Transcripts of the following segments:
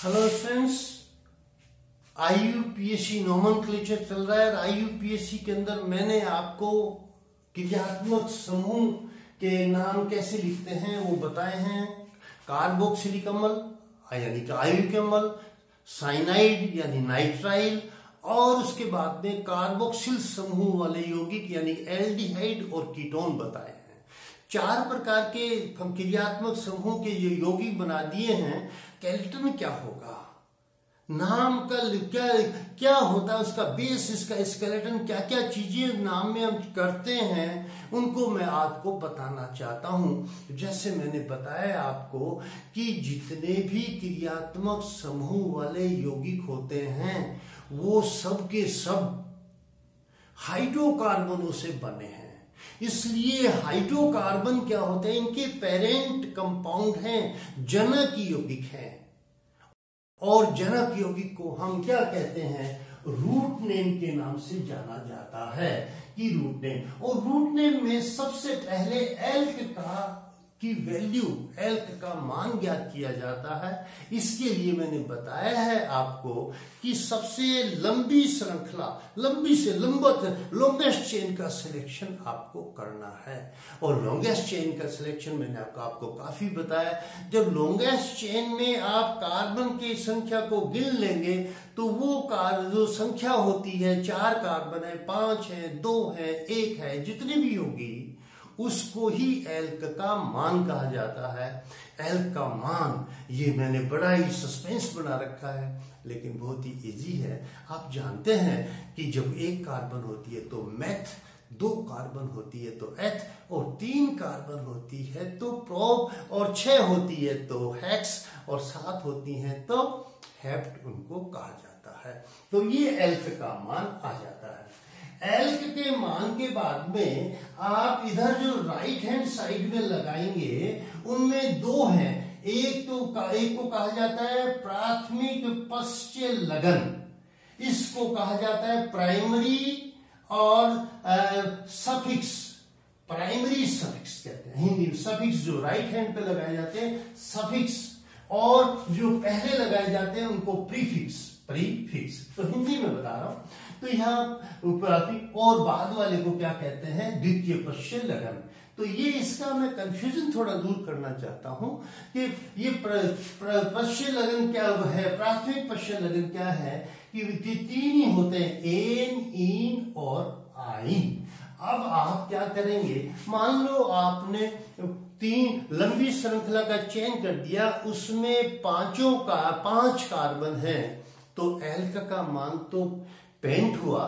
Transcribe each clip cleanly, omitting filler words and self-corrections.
Hello friends, आईयूपीएससी nomenclature चल रहा है। आईयूपीएससी के अंदर मैंने आपको क्रियात्मक समूह के नाम कैसे लिखते हैं वो बताए हैं। कार्बोक्सिलिक अम्ल यानी कि आयनिक अम्ल, साइनाइड यानी नाइट्राइल, और उसके बाद में कार्बोक्सिल समूह वाले यौगिक यानी एल्डिहाइड और कीटोन बताए हैं। 4 प्रकार के हम क्रियात्मक समूह के ये यौगिक बना दिए हैं। स्केलेटन क्या होगा, नाम का क्या होता है, उसका बेस, इसका स्केलेटन, क्या क्या चीजें नाम में हम करते हैं, उनको मैं आपको बताना चाहता हूं। जैसे मैंने बताया आपको कि जितने भी क्रियात्मक समूह वाले यौगिक होते हैं वो सब के सब हाइड्रोकार्बनों से बने हैं। इसलिए हाइड्रोकार्बन क्या होते हैं, इनके पेरेंट कंपाउंड हैं, जनक यौगिक हैं। और जनक यौगिक को हम क्या कहते हैं, रूट नेम के नाम से जाना जाता है कि रूट नेम। और रूट नेम में सबसे पहले एल्क की वैल्यू, एल्क का मान ज्ञात किया जाता है। इसके लिए मैंने बताया है आपको कि सबसे लंबी श्रृंखला, लंबी से लंबत, लॉन्गेस्ट चेन का सिलेक्शन आपको करना है। और लॉन्गेस्ट चेन का सिलेक्शन मैंने आपको काफी बताया। जब लॉन्गेस्ट चेन में आप कार्बन की संख्या को गिन लेंगे तो वो जो संख्या होती है, 4 कार्बन है, 5 है, 2 है, 1 है, जितनी भी होगी उसको ही एल्क का मान कहा जाता है। एल्क का मान, ये मैंने बड़ा ही सस्पेंस बना रखा है, लेकिन बहुत ही इजी है। आप जानते हैं कि जब 1 कार्बन होती है तो मेथ, 2 कार्बन होती है तो एथ, और 3 कार्बन होती है तो प्रोप, और 6 होती है तो हेक्स, और 7 होती है तो हेप्ट उनको कहा जाता है। तो ये एल्क का मान आ जाता है। एल्क के मान के बाद में आप इधर जो राइट हैंड साइड में लगाएंगे उनमें 2 हैं। एक को कहा जाता है प्राथमिक पश्च लगन, इसको कहा जाता है प्राइमरी, और सफिक्स, प्राइमरी सफिक्स कहते हैं हिंदी में। सफिक्स जो राइट हैंड पे लगाए जाते हैं सफिक्स, और जो पहले लगाए जाते हैं उनको प्रीफिक्स, तो हिंदी में बता रहा हूं। तो यहाँ प्राथमिक और बाद वाले को क्या कहते हैं, द्वितीय पश्च लगन। तो ये इसका मैं कंफ्यूजन थोड़ा दूर करना चाहता हूं कि ये पश्च लगन क्या है, प्राथमिक पश्च लगन क्या है कि 3 ही होते हैं, एन, इन और आइन। अब आप क्या करेंगे, मान लो आपने 3 लंबी श्रृंखला का चयन कर दिया, उसमें 5 कार्बन है, तो एल्क का मान तो पेंट हुआ।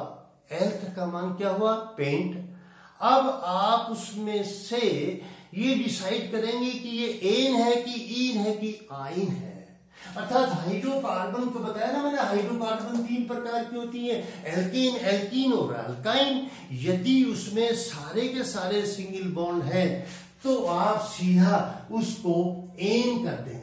एल्क का मान क्या हुआ, पेंट। अब आप उसमें से ये डिसाइड करेंगे कि ये एन है कि इन है कि आइन है। अर्थात हाइड्रोकार्बन को बताया ना मैंने, हाइड्रोकार्बन 3 प्रकार की होती है, एल्कीन, एल्कीन और अल्काइन। यदि उसमें सारे के सारे सिंगल बॉन्ड है तो आप सीधा उसको एन कर देंगे,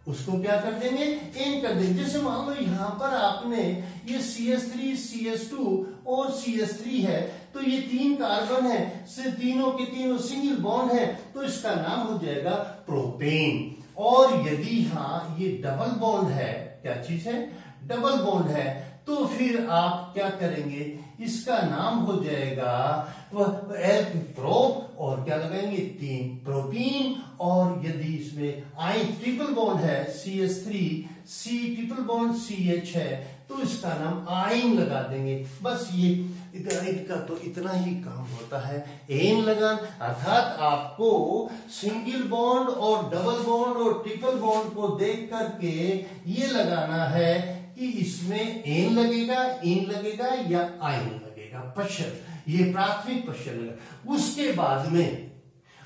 उसको क्या कर देंगे, एन कर देंगे। जैसे मान लो यहां पर आपने ये CH3, CH2 और CH3 है, तो ये 3 कार्बन है, से तीनों के तीनों सिंगल बॉन्ड है, तो इसका नाम हो जाएगा प्रोपेन। और यदि हाँ ये डबल बॉन्ड है, क्या चीज है, डबल बॉन्ड है, तो फिर आप क्या करेंगे, इसका नाम हो जाएगा एल्क प्रोप, और क्या लगाएंगे, 3 प्रोपीन। और यदि इसमें आइन ट्रिपल बॉन्ड है, CH3, C triple bond CH है, तो इसका नाम आइन लगा देंगे। बस ये इनका तो इतना ही काम होता है, एन लगान। अर्थात आपको सिंगल बॉन्ड और डबल बॉन्ड और ट्रिपल बॉन्ड को देख करके ये लगाना है कि इसमें एन लगेगा, इन लगेगा या आइन लगेगा, पश्च, ये प्राथमिक पश्च लगेगा। उसके बाद में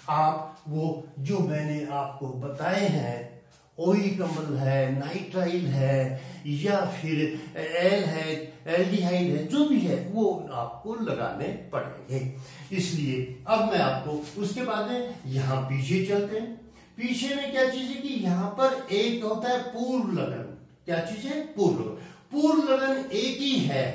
आप वो जो मैंने आपको बताए हैं, ओइक अम्ल है, नाइट्राइल है, या फिर एल है, एल्डिहाइड है, जो भी है वो आपको लगाने पड़ेंगे। इसलिए अब मैं आपको उसके बाद में यहां पीछे चलते हैं। पीछे में क्या चीज है कि यहां पर एक होता है पूर्व लगन। क्या चीज है, पूर्व लगन। पूर्व लगन एक ही है,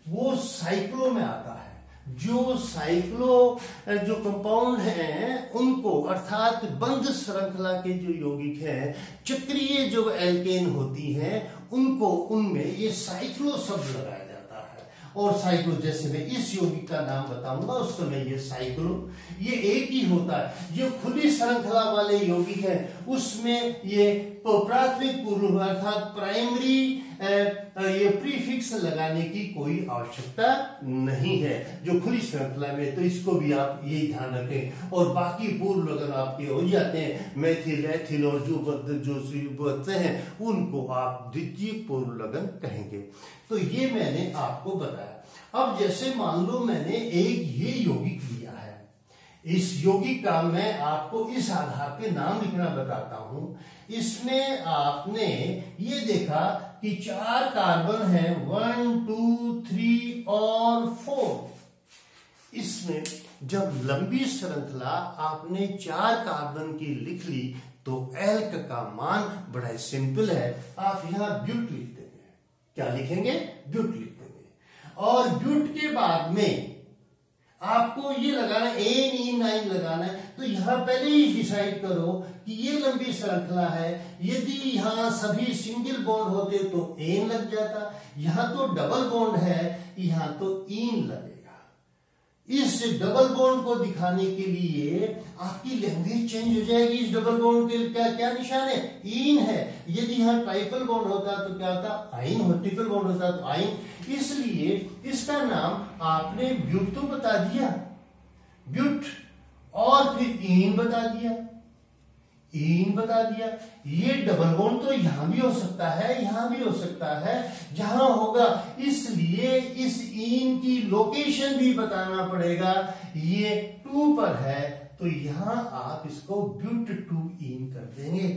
वो साइक्लो में आता है। जो साइक्लो जो कंपाउंड हैं उनको, अर्थात बंध श्रृंखला के जो यौगिक हैं, चक्रीय जो एल्केन होती हैं, उनको उनमें ये साइक्लो शब्द लगाया जाता है। और साइक्लो, जैसे मैं इस यौगिक का नाम बताऊंगा उस समय ये साइक्लो, ये एक ही होता है। जो खुली श्रृंखला वाले यौगिक है उसमें ये प्राथमिक पूर्व अर्थात प्राइमरी ये प्रीफिक्स लगाने की कोई आवश्यकता नहीं है जो खुली श्रृंखला में, तो इसको भी आप यही ध्यान रखें। और बाकी पूर्व लगन आपके हो जाते हैं, मैथिल, एथिल और जो बनते हैं उनको आप द्वितीय पूर्व लगन कहेंगे। तो ये मैंने आपको बताया। अब जैसे मान लो मैंने एक ये यौगिक लिया है, इस यौगिक का मैं आपको इस आधार पे नाम लिखना बताता हूं। इसमें आपने ये देखा कि 4 कार्बन है, 1 2 3 और 4। इसमें जब लंबी श्रृंखला आपने 4 कार्बन की लिख ली तो एल्क का मान बड़ा सिंपल है, आप यहां ब्यूट लिख देंगे। क्या लिखेंगे? ब्यूट लिख देंगे। और ब्यूट के बाद में आपको ये लगाना NE9 लगाना है। तो यहां पहले ही डिसाइड करो कि ये लंबी श्रृंखला है, यदि यहां सभी सिंगल बॉन्ड होते तो एन लग जाता, यहां तो डबल बॉन्ड है, यहां तो इन लगेगा। इस डबल बॉन्ड को दिखाने के लिए आपकी लैंग्वेज चेंज हो जाएगी। इस डबल बॉन्ड के क्या क्या निशान है? इन है। यदि यहां ट्राइपल बॉन्ड होता तो क्या होता? आइन हो। ट्रिपल बॉन्ड होता तो आइन। इसलिए इसका नाम आपने ब्यूट तो बता दिया, ब्यूट, और फिर इन बता दिया, इन बता दिया। ये डबल बॉन्ड तो यहां भी हो सकता है, यहां भी हो सकता है, जहां होगा, इसलिए इस इन की लोकेशन भी बताना पड़ेगा। ये 2 पर है तो यहां आप इसको ब्यूट 2 इन कर देंगे,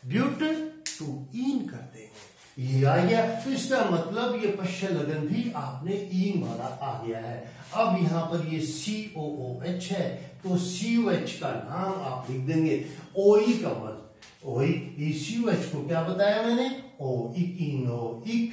ब्यूट 2 इन कर देंगे। ये आ गया। तो इसका मतलब ये पश्च लगन भी आपने इन वाला आ गया है। अब यहां पर ये COOH है तो COH का नाम आप लिख देंगे ओइक अम्ल। COH को क्या बताया मैंने? ओइक, इनोइक,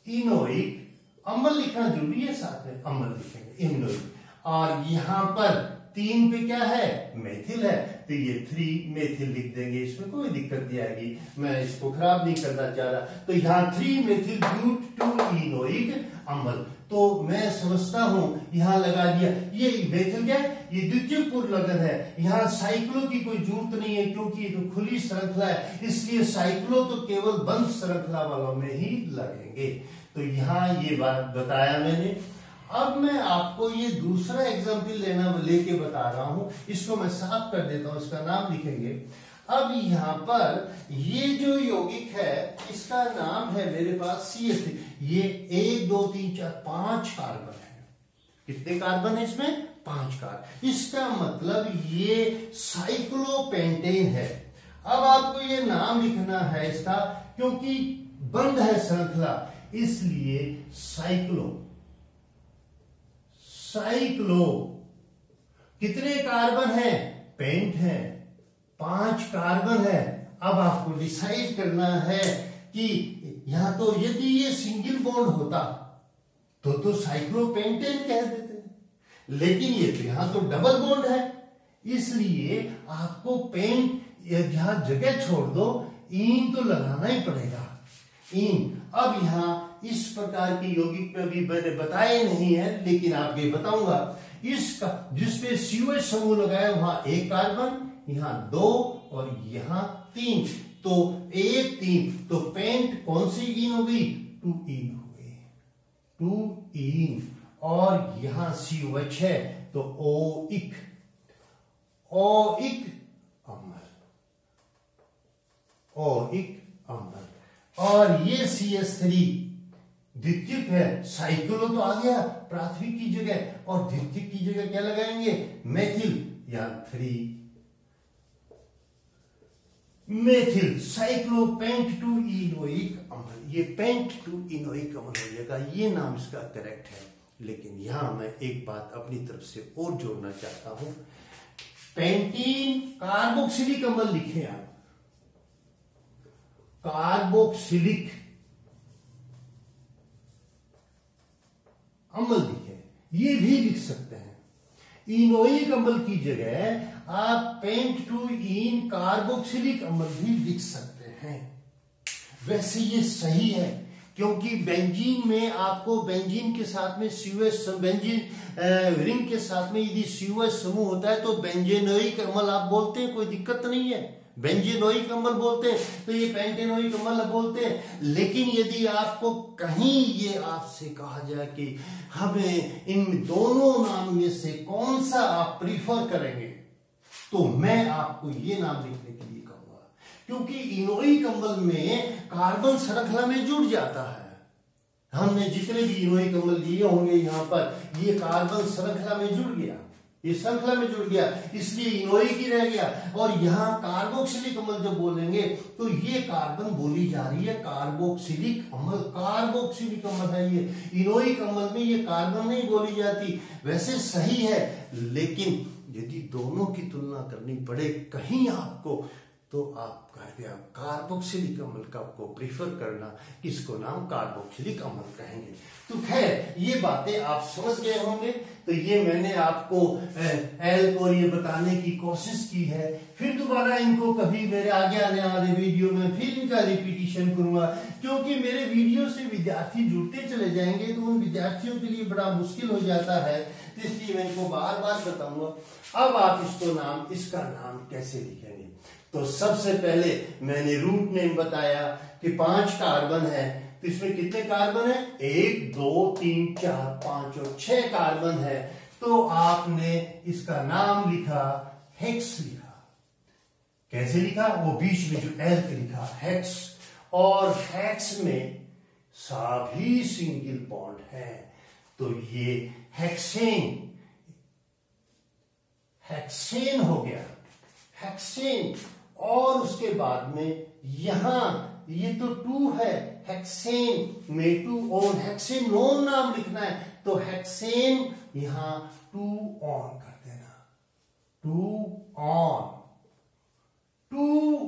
इनोइक। अम्ल लिखना जरूरी है, साथ में अम्ल लिखेंगे, इनोइक। और यहां पर 3 पे क्या है? मेथिल है, तो ये 3 मेथिल लिख देंगे। इसमें कोई दिक्कत नहीं आएगी, मैं इसको खराब नहीं करना चाह रहा। तो यहाँ 3 मेथिल ब्यूट 2 इनोइक अम्ल। तो मैं समझता हूं यहां लगा दिया। ये मेथिल क्या है? ये द्वितीय पूर्व लगन है। यहाँ साइक्लो की कोई जरूरत नहीं है क्योंकि ये तो खुली श्रृंखला है, इसलिए साइक्लो तो केवल बंद श्रृंखला वालों में ही लगेंगे। तो यहाँ ये बात बताया मैंने। अब मैं आपको ये दूसरा एग्जाम्पल लेके बता रहा हूं, इसको मैं साफ कर देता हूं, इसका नाम लिखेंगे। अब यहां पर ये जो यौगिक है इसका नाम है मेरे पास CH3। ये 1 2 3 4 5 कार्बन है। कितने कार्बन है इसमें? 5 कार्बन। इसका मतलब ये साइक्लोपेंटेन है। अब आपको ये नाम लिखना है इसका, क्योंकि बंद है श्रृंखला, इसलिए साइक्लो। साइक्लो कितने कार्बन है? पेंट है, 5 कार्बन है। अब आपको डिसाइड करना है कि यहां तो यदि ये सिंगल बॉन्ड होता तो साइक्लोपेंटेन कह देते, लेकिन ये तो यहां तो डबल बॉन्ड है, इसलिए आपको पेंट यहां जगह छोड़ दो, इन तो लगाना ही पड़ेगा, इन। अब यहां इस प्रकार की यौगिक पे भी मैंने बताए नहीं है, लेकिन आपके बताऊंगा। इसका जिसपे COH समूह लगाया वहां 1 कार्बन, यहां 2 और यहां 3, तो 1 3, तो पेंट कौन सी इन हो गई? 2 इन हो गई, 2 इन। और यहां COH है तो ओइक, ओइक अम्ल, ओइक अम्ल। और ये CH3 द्वितीयक है, साइक्लो तो आ गया प्राथमिक की जगह, और द्वितीयक की जगह क्या लगाएंगे? मेथिल, या 3 मेथिल साइक्लोपेंट 2 इनोइक अम्ल। ये पेंट 2 इनोइक अम्ल हो जाएगा, ये नाम इसका करेक्ट है। लेकिन यहां मैं एक बात अपनी तरफ से और जोड़ना चाहता हूं। पेंटीन कार्बोक्सिलिक अम्ल लिखे आप, कार्बोक्सिलिक अम्ल लिखे, ये भी लिख सकते हैं। इनोइक अम्ल की जगह आप पेंट टू इन कार्बोक्सिलिक अम्ल भी लिख सकते हैं। वैसे ये सही है, क्योंकि बेंजीन में आपको बेंजीन के साथ में COS बेंजीन रिंग के साथ में यदि COS समूह होता है तो बेंजेनोइक अम्ल आप बोलते हैं, कोई दिक्कत नहीं है। बेंजेनोइक अम्ल बोलते हैं तो ये पेंटेनोइक अम्ल बोलते हैं। लेकिन यदि आपको कहीं ये आपसे कहा जाए कि हमें इन दोनों नाम में से कौन सा आप प्रीफर करेंगे, तो मैं आपको ये नाम लिखने के लिए कहूंगा, क्योंकि इनोइक अम्ल में कार्बन श्रृंखला में जुड़ जाता है। हमने जितने भी इनोइक अम्ल लिए होंगे यहां पर, ये कार्बन श्रृंखला में जुड़ गया, ये श्रृंखला में जुड़ गया, इसलिए इनोइक ही रह गया। और यहां कार्बोक्सिलिक अम्ल जब बोलेंगे तो ये कार्बन बोली जा रही है कार्बोक्सिलिक अम्ल, कार्बोक्सिलिक अम्ल है ये। इनोइक अम्ल में ये कार्बन नहीं बोली जाती। वैसे सही है, लेकिन यदि दोनों की तुलना करनी पड़े कहीं आपको, तो आप कार्बोक्सिलिक अम्ल का को प्रीफर करना, किसको नाम कार्बोक्सिलिक अम्ल कहेंगे। तो खैर ये बातें आप समझ गए होंगे। तो ये मैंने आपको एल को ये बताने की कोशिश की है। फिर दोबारा इनको कभी मेरे आगे आने वाले वीडियो में फिर इनका रिपीटिशन करूंगा, क्योंकि मेरे वीडियो से विद्यार्थी जुड़ते चले जाएंगे तो उन विद्यार्थियों के लिए बड़ा मुश्किल हो जाता है, तो इसलिए मैं इनको बार बार बताऊंगा। अब आप इसका नाम कैसे लिखेंगे। तो सबसे पहले मैंने रूट नेम बताया कि 5 कार्बन है, तो इसमें कितने कार्बन है, 1 2 3 4 5 और 6 कार्बन है। तो आपने इसका नाम लिखा हेक्स लिखा। कैसे लिखा, वो बीच में जो एल पे लिखा हेक्स। और हेक्स में सभी सिंगल बॉन्ड है, तो ये हेक्सेन, हेक्सेन हो गया, हेक्सेन। और उसके बाद में यहां ये तो 2 है, हेक्सेन में 2 ऑन, हेक्सेनोन नाम लिखना है, तो हेक्सेन यहां 2 ऑन कर देना, 2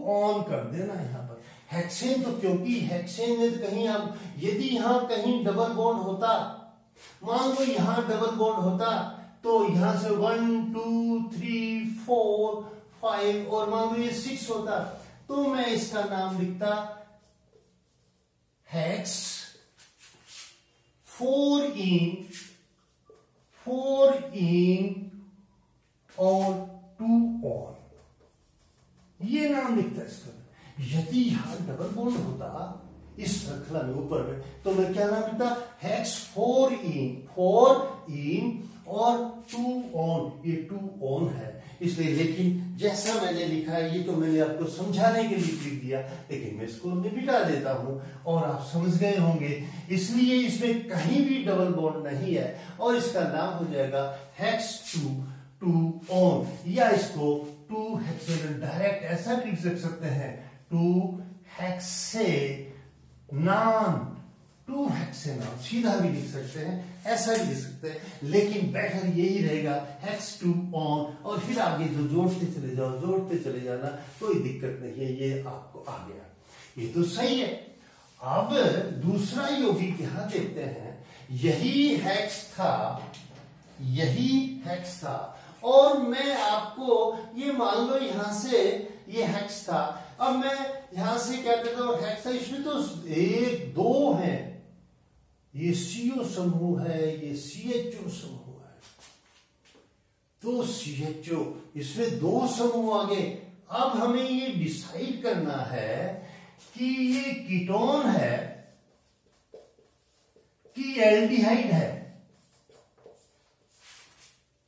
ऑन कर देना यहां पर हेक्सेन। तो क्योंकि हेक्सेन में कहीं आप यदि यहां कहीं डबल बॉन्ड होता, मान लो यहां डबल बॉन्ड होता, तो यहां से 1 2 3 4 5 और मान लो ये 6 होता, तो मैं इसका नाम लिखता हेक्स 4 इन और 2 ऑन, ये नाम लिखता इसका। यदि यहां डबल बॉन्ड होता इस श्रृंखला में ऊपर में, तो मैं क्या नाम लिखता, हेक्स 4 इन और 2 ऑन, ये 2 ऑन है इसलिए। लेकिन जैसा मैंने लिखा है, ये तो मैंने आपको समझाने के लिए लिख दिया, लेकिन मैं इसको मिटा देता हूं और आप समझ गए होंगे। इसलिए इसमें कहीं भी डबल बॉन्ड नहीं है और इसका नाम हो जाएगा हेक्स 2 ऑन, या इसको 2 हेक्सेन, डायरेक्ट ऐसा भी लिख सकते हैं 2 हेक्सेनान, 2 हेक्सेनान सीधा भी लिख सकते हैं, ऐसा भी लिख सकते हैं, लेकिन बेटर यही रहेगा हेक्स 2 ऑन। और फिर आगे जो जोड़ते चले जाना, कोई दिक्कत नहीं है, ये आपको आ गया, ये तो सही है। अब दूसरा यौगिक यहां देखते हैं, यही हेक्स था और मैं आपको ये मान लो यहां से ये हेक्स था, अब मैं यहां से क्या कहता हूं, हेक्स है, इसमें तो 1 2 है, ये CO समूह है, ये CHO समूह है, तो CHO इसमें 2 समूह आ गए। अब हमें ये डिसाइड करना है कि ये कीटोन है कि एल्डिहाइड है।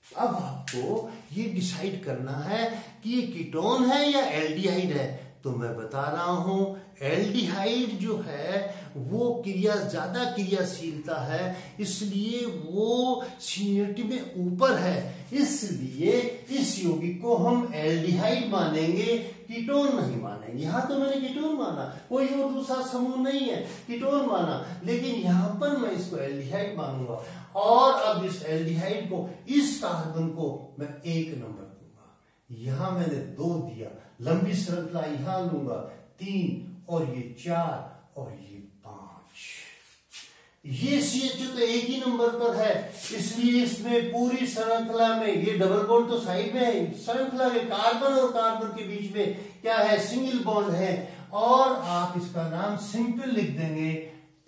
अब आपको ये डिसाइड करना है कि ये कीटोन है या एल्डिहाइड है। तो मैं बता रहा हूं, एल्डिहाइड जो है वो ज्यादा क्रियाशीलता है, इसलिए वो सीनियरिटी में ऊपर है, इसलिए इस यौगिक को हम एल्डिहाइड मानेंगे, कीटोन नहीं मानेंगे। यहां तो मैंने कीटोन माना, कोई और दूसरा समूह नहीं है, कीटोन माना, लेकिन यहां पर मैं इसको एल्डिहाइड मानूंगा। और अब इस एल्डिहाइड को, इस कार्बन को मैं 1 नंबर दूंगा। यहां मैंने 2 दिया, लंबी श्रृंखला यहां लूंगा 3 और ये 4 और ये 5। ये CHO तो एक ही नंबर पर है, इसलिए इसमें पूरी श्रृंखला में ये डबल बॉन्ड तो साइड में है, श्रृंखला के कार्बन और कार्बन के बीच में क्या है, सिंगल बॉन्ड है, और आप इसका नाम सिंपल लिख देंगे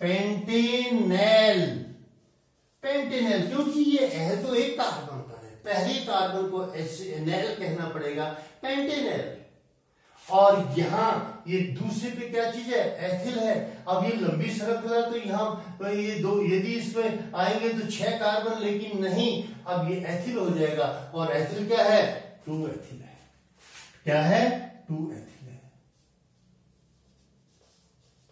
पेंटेनेल। पेंटेनेल, क्योंकि ये है तो एक कार्बन पर है, पहले कार्बन को नेल कहना पड़ेगा, पेंटेनेल। और यहां ये दूसरे पे क्या चीज है, एथिल है। अब ये लंबी श्रृंखला तो यहाँ ये दो, यदि इसमें आएंगे तो 6 कार्बन, लेकिन नहीं, अब ये एथिल हो जाएगा, और एथिल क्या है, 2 एथिल है। क्या है, 2 एथिल है,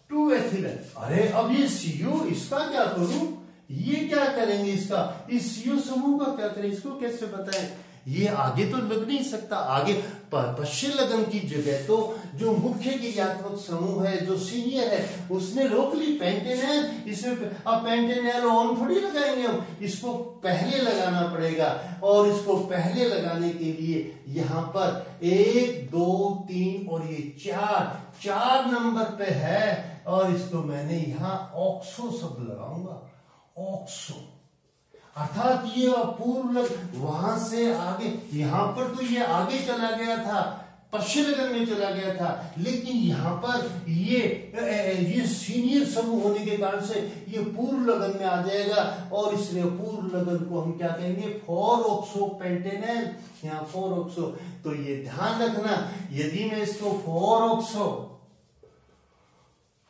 2 एथिल है। अरे अब ये CO, इसका क्या करूं, ये क्या करेंगे, इसका इस CO समूह का क्या करें, इसको कैसे बताएं, ये आगे तो लग नहीं सकता, आगे पश्चिम लगन की जगह तो जो मुख्य क्रियात्मक समूह है, जो सीनियर है, उसने रोक ली पेंटेनेल, इसमें अब पेंटेनेल ऑन थोड़ी लगाएंगे हम, इसको पहले लगाना पड़ेगा, और इसको पहले लगाने के लिए यहां पर 1 2 3 और ये 4 नंबर पे है, और इसको मैंने यहां ऑक्सो शब्द लगाऊंगा, ऑक्सो, अर्थात ये पूर्व वहां से आगे, यहां पर तो ये आगे चला गया था, पश्चिम लगन में चला गया था, लेकिन यहां पर ये सीनियर समूह होने के कारण से ये पूर्व लगन में आ जाएगा, और इसलिए पूर्व लगन को हम क्या कहेंगे, 4-ऑक्सो पेंटेनेल, यहाँ 4-ऑक्सो। तो ये ध्यान रखना, यदि मैं इसको 4-ऑक्सो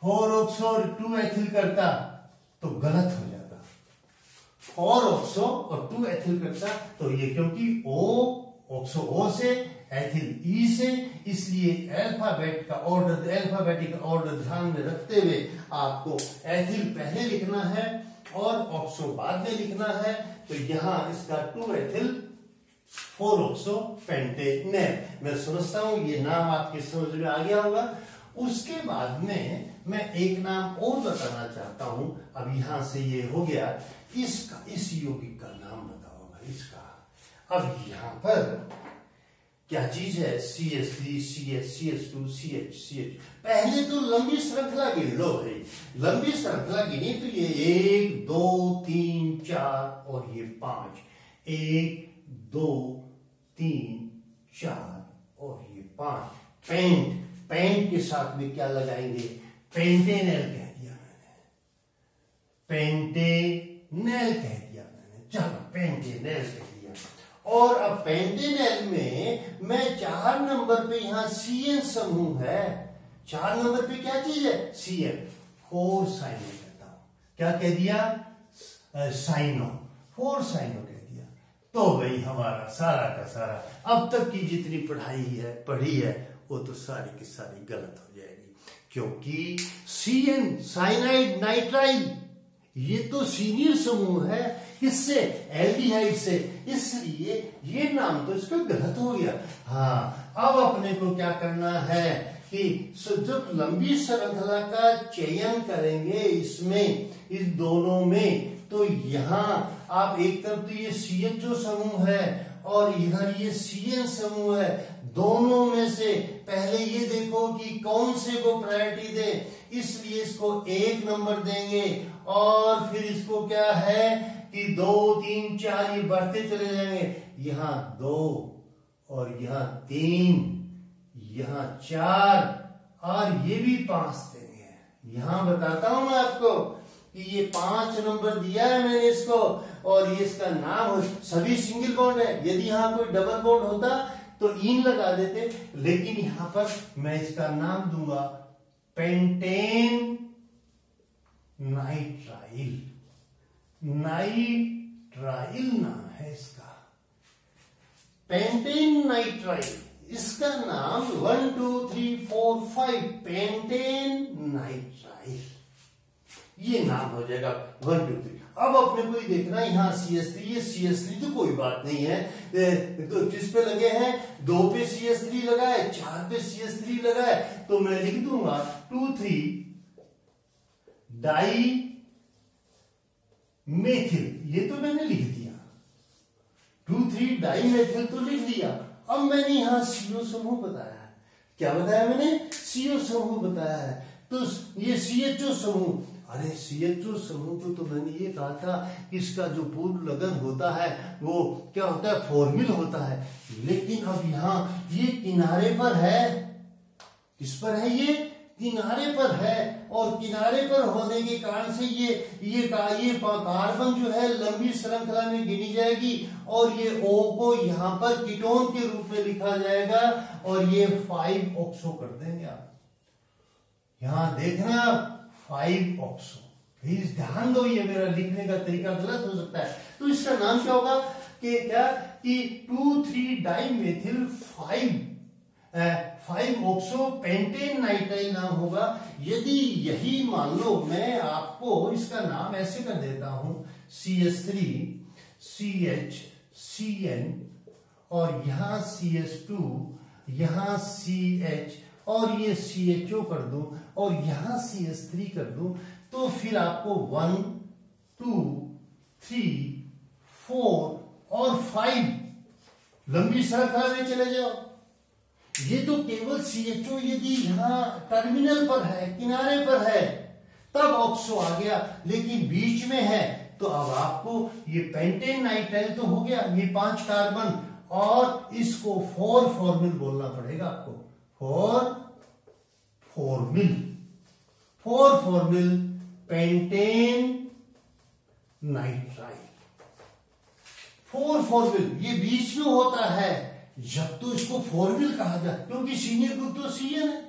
और 2 एथिल करता तो गलत हो जाता, 4-ऑक्सो और 2 एथिल करता तो ये, क्योंकि ऑक्सो O से, एथिल E से, इसलिए अल्फाबेटिक ऑर्डर ध्यान में रखते हुए आपको एथिल पहले लिखना है और ऑक्सो बाद में लिखना है। तो यहां इसका 2 एथिल 4-ऑक्सो पेंटेनेल। मैं समझता हूं ये नाम आपकी समझ में आ गया होगा। उसके बाद में मैं एक नाम और बताना चाहता हूं। अब यहां से ये हो गया, इसका, इस यौगिक का नाम बताऊंगा इसका। अब यहां पर क्या चीज है, CH3 CH CH2 CH CH। पहले तो लंबी श्रृंखला गिन लो भाई, लंबी श्रृंखला गिनी तो ये 1 2 3 4 और ये 5, 1 2 3 4 और ये 5। पेंट के साथ में क्या लगाएंगे, पेंटेनेल कह दिया मैंने, पेंटेनेल कह दिया मैंने, चलो पेंटेनेल कह दिया। और अब पेंटेनेल में मैं 4 नंबर पे, यहां CN समूह है, 4 नंबर पे क्या चीज है, CN, 4 साइनो कहता हूं। क्या कह दिया, साइनो, 4 साइनो कह दिया। तो भाई हमारा सारा का सारा अब तक की जितनी पढ़ी है वो तो सारी की सारी गलत हो जाएगी, क्योंकि CN साइनाइड नाइट्राइल ये तो सीनियर समूह है, इससे एल्डिहाइड से, इसलिए ये नाम तो इसका गलत हो गया। हाँ, अब अपने को क्या करना है कि जब लंबी श्रृंखला का चयन करेंगे इसमें, इस दोनों में, तो यहां आप एक तरफ तो ये CHO समूह है और इधर ये CN समूह है, दोनों में से पहले ये देखो कि कौन से को प्रायोरिटी दे, इसलिए इसको 1 नंबर देंगे, और फिर इसको क्या है कि 2 3 4 ये बढ़ते चले जाएंगे, यहां 2 और यहां 3, यहां 4 और ये भी 5 देंगे। यहां बताता हूं मैं आपको कि ये 5 नंबर दिया है मैंने इसको, और ये इसका नाम हो, सभी सिंगल बॉन्ड है। यदि यहां कोई डबल बॉन्ड होता तो इन लगा देते, लेकिन यहां पर मैं इसका नाम दूंगा पेंटेन नाइट्राइल। नाइट्राइल नाम है इसका, पेंटेन नाइट्राइल, इसका नाम 1 2 3 4 5 पेंटेन नाइट्राइल, ये नाम हो जाएगा 1 2 3। अब अपने को ही देखना, यहाँ CH3, ये CH3 तो कोई बात नहीं है, तो किस पे लगे हैं, 2 पे CH3 लगा है, 4 पे CH3 लगा है, तो मैं लिख दूंगा 2,3 डाई मेथिल, ये तो मैंने लिख दिया, 2,3 डाई मेथिल तो लिख दिया। अब मैंने यहां CO समूह बताया है, क्या बताया मैंने, CO समूह बताया है, तो ये CHO समूह। अरे CH2 समूह को तो मैंने ये कहा था कि इसका जो पूर्व लगन होता है वो क्या होता है, फॉर्मिल होता है। लेकिन अब यहाँ ये किनारे पर है, किस पर है, ये किनारे पर है, और किनारे पर होने के कारण से ये कार्बन जो है लंबी श्रृंखला में गिनी जाएगी, और ये O को यहाँ पर कीटोन के रूप में लिखा जाएगा, और ये 5 ऑक्सो कर देंगे आप। यहां देखना 5 ऑक्सो। प्लीज ध्यान दो, ये मेरा लिखने का तरीका गलत हो सकता है। तो इसका नाम क्या होगा कि क्या कि 2,3 डाइमेथिल 5 ऑक्सो पेंटेन नाइट्राइल नाम होगा। यदि यही मान लो, मैं आपको इसका नाम ऐसे कर देता हूं, CH3 CHCN और यहां CH2, यहां CH और ये CHO कर दूं और यहां CH3 कर दूं, तो फिर आपको 1 2 3 4 और 5 लंबी श्रृंखला में चले जाओ। ये तो केवल CHO यदि यहां टर्मिनल पर है, किनारे पर है, तब ऑक्सो आ गया, लेकिन बीच में है तो अब आपको ये पेंटेन नाइट्राइल तो हो गया, ये 5 कार्बन, और इसको 4 फॉर्मिल बोलना पड़ेगा आपको। 4 फॉर्मिल पेंटेन नाइट्राइल। 4 फॉर्मिल ये बीच में होता है, जब तो इसको फॉर्मिल कहा जाए, क्योंकि सीनियर ग्रुप तो CN है,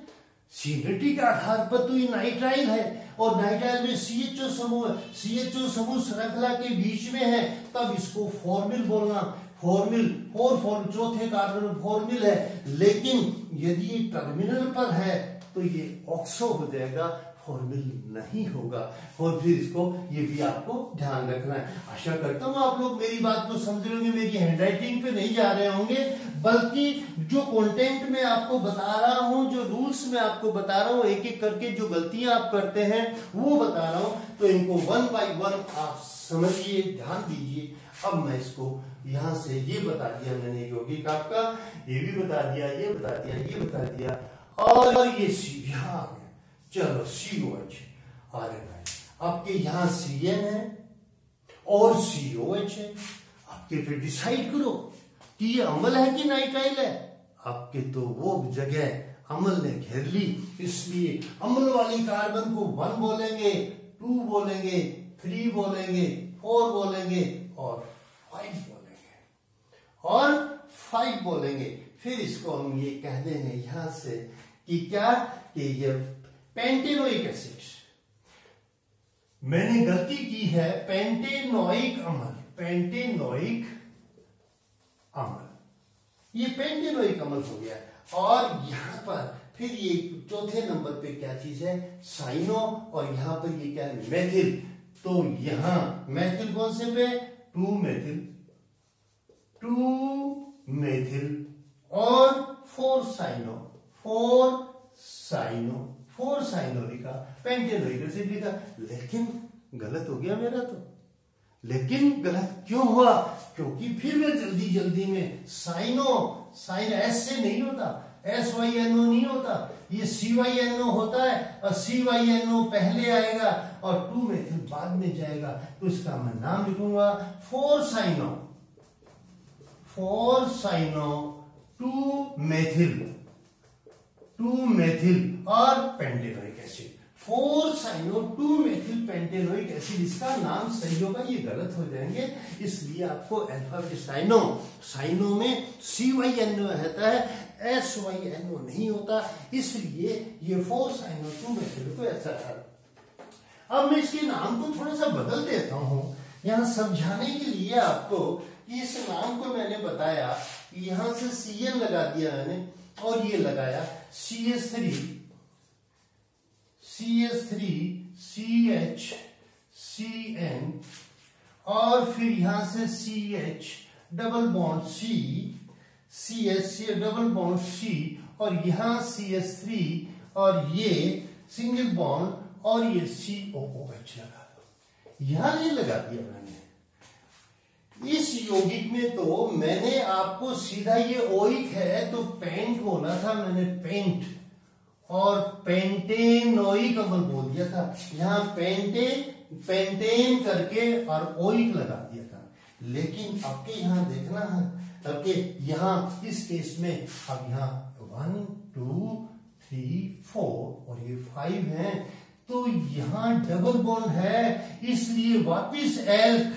सीनियरिटी के आधार पर तो ये नाइट्राइल है, और नाइट्राइल में CHO समूह, CHO समूह श्रृंखला के बीच में है, तब इसको फॉर्मिल बोलना। फॉर्मिल 4 फॉर्मिल, चौथे कार्बन फॉर्मिल है, लेकिन यदि ये टर्मिनल पर है तो ये ऑक्सो हो जाएगा, फॉर्मिल नहीं होगा। और फिर इसको ये भी आपको ध्यान रखना है। आशा करता हूं आप लोग मेरी बात को समझ रहे होंगे, मेरी हैंडराइटिंग पे नहीं जा रहे होंगे, बल्कि जो कंटेंट में आपको बता रहा हूं, जो रूल्स में आपको बता रहा हूं, एक एक करके जो गलतियां आप करते हैं वो बता रहा हूं, तो इनको 1 बाय 1 आप समझिए, ध्यान दीजिए। अब मैं इसको यहां से ये बता दिया मैंने, यौगिक आपका ये भी बता दिया, ये बता दिया, ये बता दिया, और ये यहाँ आ गया। चलो COH आ रहे भाई, आपके यहाँ CN है और COH है। आपके फिर डिसाइड करो कि ये अम्ल है कि नाइट्राइल है। आपके तो वो जगह अम्ल ने घेर ली, इसलिए अम्ल वाली कार्बन को 1 बोलेंगे, 2 बोलेंगे, 3 बोलेंगे, 4 बोलेंगे और 5 बोलेंगे, और 5 बोलेंगे। फिर इसको हम ये कह देंगे यहां से कि क्या, कि ये पेंटेनोइक एसिड। मैंने गलती की है, पेंटेनोइक अम्ल, पेंटेनोइक अम्ल, ये पेंटेनोइक अम्ल हो गया। और यहां पर फिर ये चौथे नंबर पे क्या चीज है, साइनो, और यहां पर ये क्या है, मेथिल। तो यहां मेथिल कौन से पे, 2 मेथिल, 2 मेथिल और 4 साइनो, 4 साइनो, 4 साइनो लिखा, पेंटेनोइक एसिड लिखा, लेकिन गलत हो गया मेरा तो। लेकिन गलत क्यों हुआ, क्योंकि फिर मैं जल्दी जल्दी में साइनो, साइन एस से नहीं होता, SYNO नहीं होता, ये CYNO होता है, और CYNO पहले आएगा और 2 मेथिल बाद में जाएगा, तो इसका मैं नाम लिखूंगा 4 साइनो, 4 साइनो 2 मेथिल, 2 मेथिल और pentanoic acid, 4 cyano 2 methyl pentanoic acid. इसका नाम सही होगा, ये गलत हो जाएंगे, इसलिए आपको अल्फाबेट साइनो, साइनो में CYNO रहता है, SYNO नहीं होता, इसलिए ये 4 साइनो 2 मेथिल को ऐसा है। अब मैं इसके नाम को थोड़ा सा बदल देता हूं यहां समझाने के लिए आपको, कि इस नाम को मैंने बताया, यहां से CN लगा दिया मैंने, और ये लगाया CH3 CH CN, और फिर यहां से CH double bond CH double bond C, और यहां CH3 और ये सिंगल बॉन्ड, और ये COOH लगा दो, यहां ये लगा दिया मैंने। इस यौगिक में तो मैंने आपको सीधा, ये ओइक है तो पेंट बोला था मैंने, पेंट, और पेंटेनोइक अम्ल बोल दिया था। यहाँ पेंटेन करके और ओइक लगा दिया था। लेकिन आपके यहाँ देखना है, आपके यहाँ इस केस में अब यहाँ 1 2 3 4 और ये 5 है, तो यहाँ डबल बॉन्ड है, इसलिए वापिस एल्क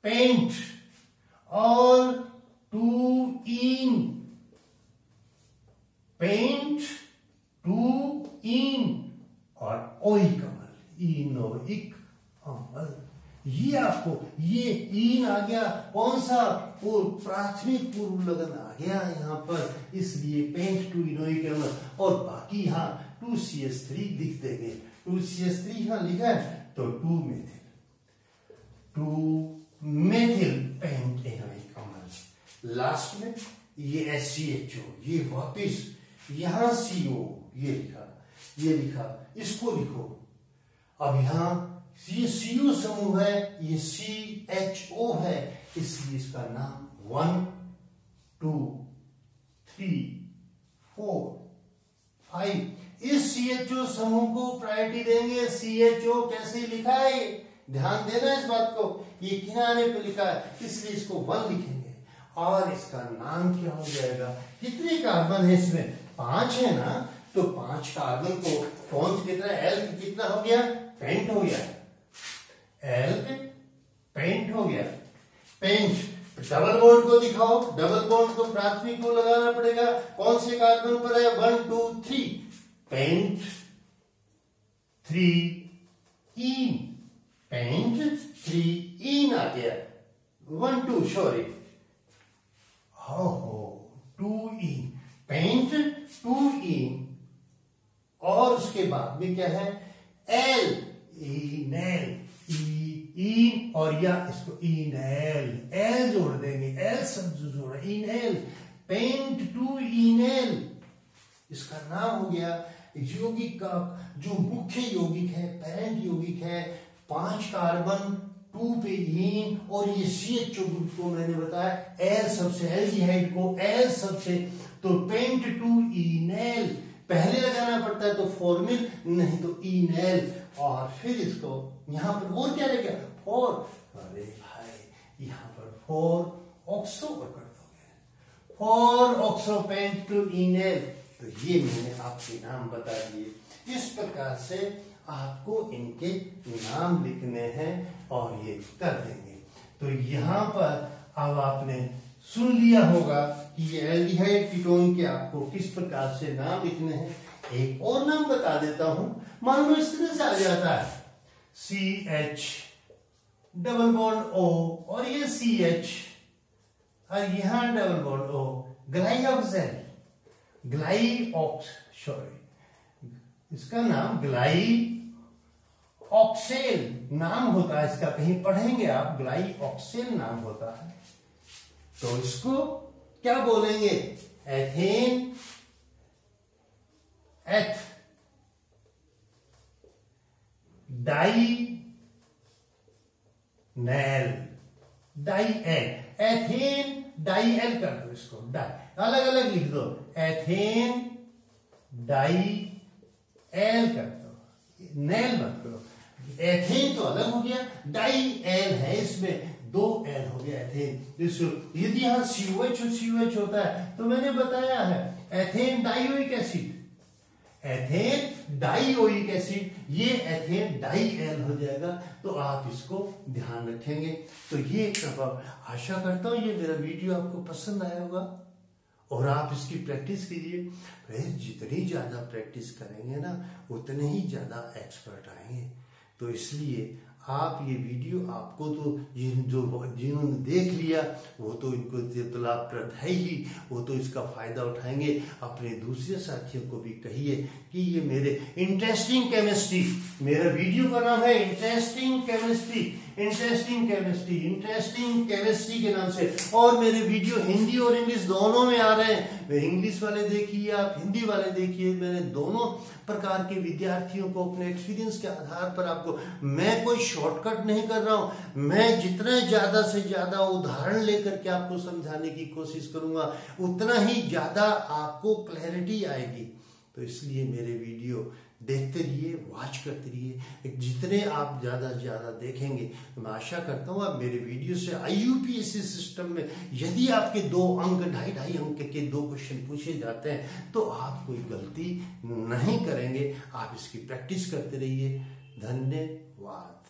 पेंट और टू इन पेंट टू इन और ओइक अम्ल, इनोइक अम्ल। ये आपको ये इन आ गया, कौन सा प्राथमिक पूर्व लगन आ गया यहाँ पर, इसलिए पेंट टू इनोइक अम्ल। और बाकी यहाँ 2CH3 लिख देंगे, 2CH3 यहाँ लिखा है तो 2 मेथिल पेंट इनोइक अम्ल। लास्ट में ये SCHO, ये वापिस यहां CO, ये लिखा, इसको लिखो। अब यहां ये CO समूह है, ये CHO है, इसलिए इसका नाम 1 2 3 4 5। इस CHO समूह को प्रायोरिटी देंगे। CHO कैसे लिखा है, ध्यान देना इस बात को, ये किनारे पे लिखा है, इसलिए इसको 1 लिखेंगे। और इसका नाम क्या हो जाएगा, कितने कार्बन है इसमें, 5 है ना, तो 5 कार्बन को कौन सा कितना, एल्क कितना हो गया, पेंट हो गया, एल्क पेंट हो गया। पेंट डबल बॉन्ड को दिखाओ, डबल बॉन्ड को प्राथमिक को लगाना पड़ेगा, कौन से कार्बन पर है, 1 2 3, पेंट 3 इन, पेंट 3 इन आ गया, 1 2 सॉरी, हो 2 इन, पेंट 2 इन। और उसके बाद में क्या है, एल, इनेल, इन और या इसको इनेल, एल जोड़ देंगे, एल शब्द जोड़ा, इनेल, पेंट 2 इनेल। इसका नाम हो गया यौगिक का जो मुख्य यौगिक है, पेरेंट यौगिक है, 5 कार्बन 2 पे इन, और ये CHO ग्रुप को मैंने बताया एल सबसे, एल्डिहाइड को एल सबसे, तो पेंट 2 इनेल पहले लगाना पड़ता है, तो फॉर्मिल, नहीं तो इनेल। और फिर इसको यहां पर और क्या लग गया, 4, अरे भाई यहां पर 4 ऑक्सो कर दोगे, 4 ऑक्सो पेंट 2 इनेल। तो ये मैंने आपके नाम बता दिए। इस प्रकार से आपको इनके नाम लिखने हैं और ये कर देंगे। तो यहां पर अब आपने सुन लिया होगा कि ये एल्डिहाइड कीटोन के आपको किस प्रकार से नाम लिखने हैं। एक और नाम बता देता हूं, मान लो इस तरह से आ जाता है, CH डबल बॉन्ड O और ये CH और यहां डबल बॉन्ड O, ग्लाइऑक्सेल, सॉरी इसका नाम ग्लाइऑक्सेल नाम होता है इसका, कहीं पढ़ेंगे आप, ग्लाइऑक्सेल नाम होता है। तो इसको क्या बोलेंगे, ethane, eth di nal, dial, ethane dial कर दो, इसको डाई अलग अलग लिख दो, एथेन डाई एल कर दो, नेल मत करो। एथेन तो अलग हो गया, डाई एल है, इसमें 2 एल हो गया एथेन। यदि यहां COH होता है तो मैंने बताया है ethane dioic acid, ethane dioic acid, ये एथेन डाई एल हो जाएगा। तो आप इसको ध्यान रखेंगे। तो ये आशा करता हूं ये मेरा वीडियो आपको पसंद आया होगा और आप इसकी प्रैक्टिस कीजिए। फिर जितनी ज्यादा प्रैक्टिस करेंगे ना उतने ही ज्यादा एक्सपर्ट आएंगे। तो इसलिए आप ये वीडियो आपको तो जिन्होंने देख लिया वो तो इनको तो लाभप्रद है ही, वो तो इसका फायदा उठाएंगे। अपने दूसरे साथियों को भी कहिए कि ये मेरे इंटरेस्टिंग केमिस्ट्री, मेरा वीडियो का नाम है इंटरेस्टिंग केमिस्ट्री, इंटरेस्टिंग केमिस्ट्री के नाम से। और मेरे वीडियो हिंदी और इंग्लिश दोनों में आ रहे हैं। वे इंग्लिश वाले देखिए, आप हिंदी वाले देखिए। मैंने दोनों प्रकार के विद्यार्थियों को अपने एक्सपीरियंस के आधार पर आपको, मैं कोई शॉर्टकट नहीं कर रहा हूं, मैं जितना ज्यादा से ज्यादा उदाहरण लेकर के आपको समझाने की कोशिश करूंगा उतना ही ज्यादा आपको क्लैरिटी आएगी। तो इसलिए मेरे वीडियो देखते रहिए, वॉच करते रहिए। जितने आप ज़्यादा से ज़्यादा देखेंगे तो मैं आशा करता हूँ आप मेरे वीडियो से IUPAC सिस्टम में यदि आपके 2 अंक 2.5 अंक के 2 क्वेश्चन पूछे जाते हैं तो आप कोई गलती नहीं करेंगे। आप इसकी प्रैक्टिस करते रहिए। धन्यवाद।